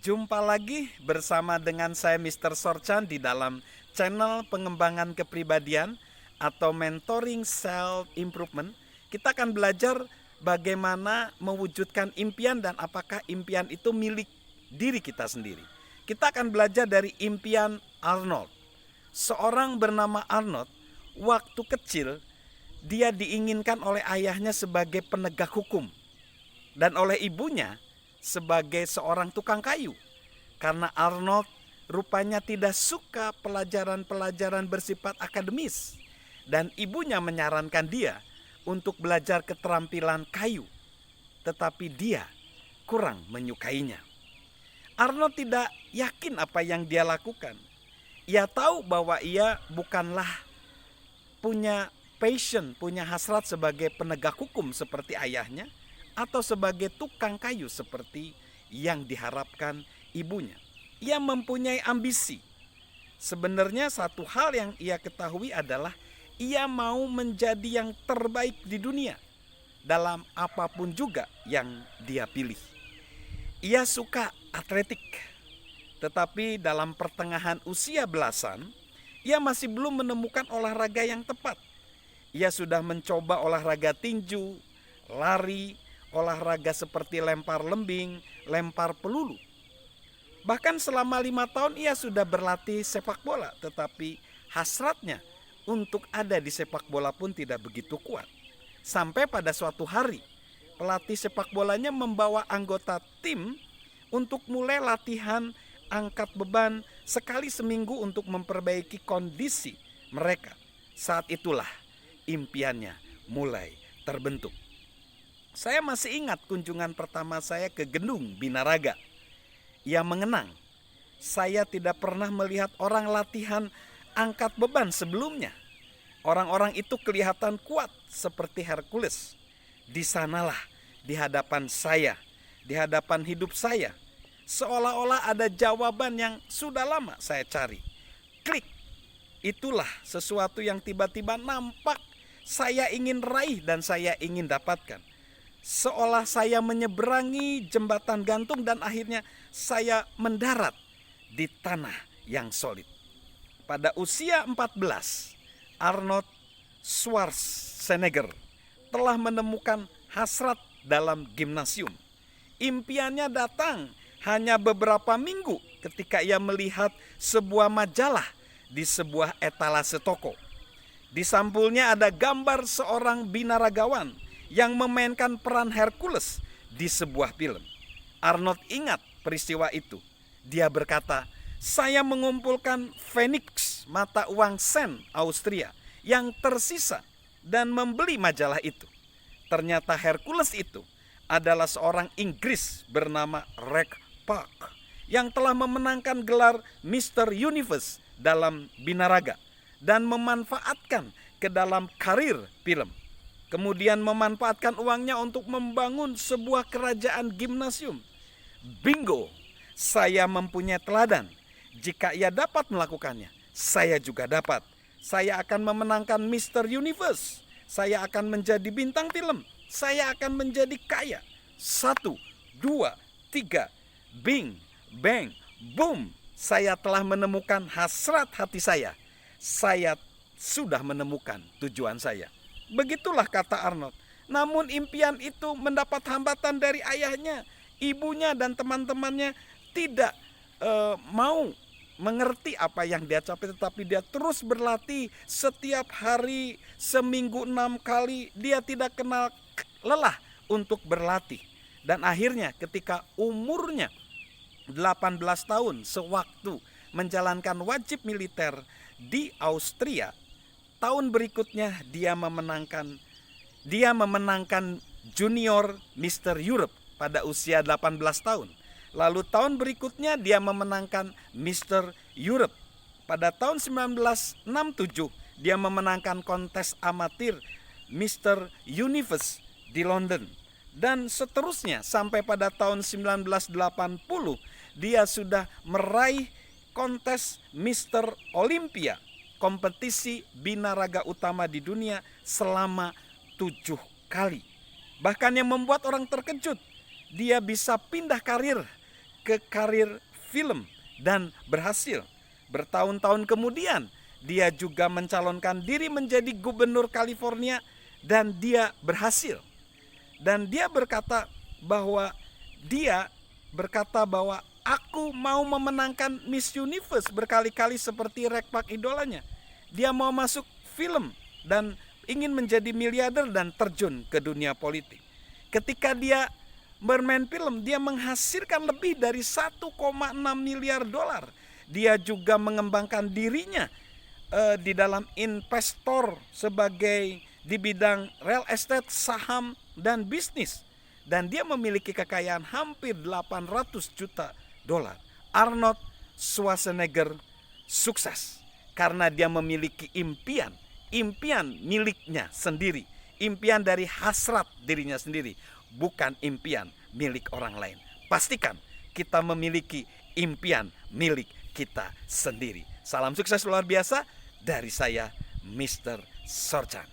Jumpa lagi bersama dengan saya Mr. Sorchan di dalam channel pengembangan kepribadian atau mentoring self improvement. Kita akan belajar bagaimana mewujudkan impian dan apakah impian itu milik diri kita sendiri. Kita akan belajar dari impian Arnold. Seorang bernama Arnold, waktu kecil dia diinginkan oleh ayahnya sebagai penegak hukum dan oleh ibunya sebagai seorang tukang kayu. Karena Arnold rupanya tidak suka pelajaran-pelajaran bersifat akademis. Dan ibunya menyarankan dia untuk belajar keterampilan kayu. Tetapi dia kurang menyukainya. Arnold tidak yakin apa yang dia lakukan. Ia tahu bahwa ia bukanlah punya passion, punya hasrat sebagai penegak hukum seperti ayahnya, atau sebagai tukang kayu seperti yang diharapkan ibunya. Ia mempunyai ambisi. Sebenarnya satu hal yang ia ketahui adalah ia mau menjadi yang terbaik di dunia dalam apapun juga yang dia pilih. Ia suka atletik, tetapi dalam pertengahan usia belasan, ia masih belum menemukan olahraga yang tepat. Ia sudah mencoba olahraga tinju, lari, olahraga seperti lempar lembing, lempar pelulu. Bahkan selama 5 tahun ia sudah berlatih sepak bola, tetapi hasratnya untuk ada di sepak bola pun tidak begitu kuat. Sampai pada suatu hari, pelatih sepak bolanya membawa anggota tim untuk mulai latihan angkat beban sekali seminggu untuk memperbaiki kondisi mereka. Saat itulah impiannya mulai terbentuk. Saya masih ingat kunjungan pertama saya ke Gedung Binaraga. Ia mengenang, saya tidak pernah melihat orang latihan angkat beban sebelumnya. Orang-orang itu kelihatan kuat seperti Hercules. Di sanalah di hadapan saya, di hadapan hidup saya, seolah-olah ada jawaban yang sudah lama saya cari. Klik, itulah sesuatu yang tiba-tiba nampak saya ingin raih dan saya ingin dapatkan. Seolah saya menyeberangi jembatan gantung dan akhirnya saya mendarat di tanah yang solid. Pada usia 14, Arnold Schwarzenegger telah menemukan hasrat dalam gimnasium. Impiannya datang hanya beberapa minggu ketika ia melihat sebuah majalah di sebuah etalase toko. Di sampulnya ada gambar seorang binaragawan yang memainkan peran Hercules di sebuah film. Arnold ingat peristiwa itu. Dia berkata, saya mengumpulkan Phoenix, mata uang sen Austria yang tersisa dan membeli majalah itu. Ternyata Hercules itu adalah seorang Inggris bernama Ray Park yang telah memenangkan gelar Mr. Universe dalam binaraga dan memanfaatkan ke dalam karir film. Kemudian memanfaatkan uangnya untuk membangun sebuah kerajaan gimnasium. Bingo, saya mempunyai teladan. Jika ia dapat melakukannya, saya juga dapat. Saya akan memenangkan Mr. Universe. Saya akan menjadi bintang film. Saya akan menjadi kaya. 1, 2, 3, bing, bang, boom. Saya telah menemukan hasrat hati saya. Saya sudah menemukan tujuan saya. Begitulah kata Arnold. Namun impian itu mendapat hambatan dari ayahnya, ibunya dan teman-temannya tidak mau mengerti apa yang dia capai, tetapi dia terus berlatih setiap hari, seminggu 6 kali. Dia tidak kenal lelah untuk berlatih. Dan akhirnya ketika umurnya 18 tahun, sewaktu menjalankan wajib militer di Austria, tahun berikutnya dia memenangkan Junior Mr. Europe pada usia 18 tahun. Lalu tahun berikutnya dia memenangkan Mr. Europe. Pada tahun 1967 dia memenangkan kontes amatir Mr. Universe di London. Dan seterusnya sampai pada tahun 1980 dia sudah meraih kontes Mr. Olympia, kompetisi binaraga utama di dunia selama 7 kali. Bahkan yang membuat orang terkejut, dia bisa pindah karir ke karir film dan berhasil. Bertahun-tahun kemudian dia juga mencalonkan diri menjadi gubernur California dan dia berhasil. Dan dia berkata bahwa aku mau memenangkan Miss Universe berkali-kali seperti Ray Park idolanya. Dia mau masuk film dan ingin menjadi miliarder dan terjun ke dunia politik. Ketika dia bermain film, dia menghasilkan lebih dari 1,6 miliar dolar. Dia juga mengembangkan dirinya di dalam investor sebagai di bidang real estate, saham, dan bisnis. Dan dia memiliki kekayaan hampir 800 juta dolar. Arnold Schwarzenegger sukses karena dia memiliki impian miliknya sendiri, impian dari hasrat dirinya sendiri, bukan impian milik orang lain. Pastikan kita memiliki impian milik kita sendiri. Salam sukses luar biasa dari saya, Mr. Sorchan.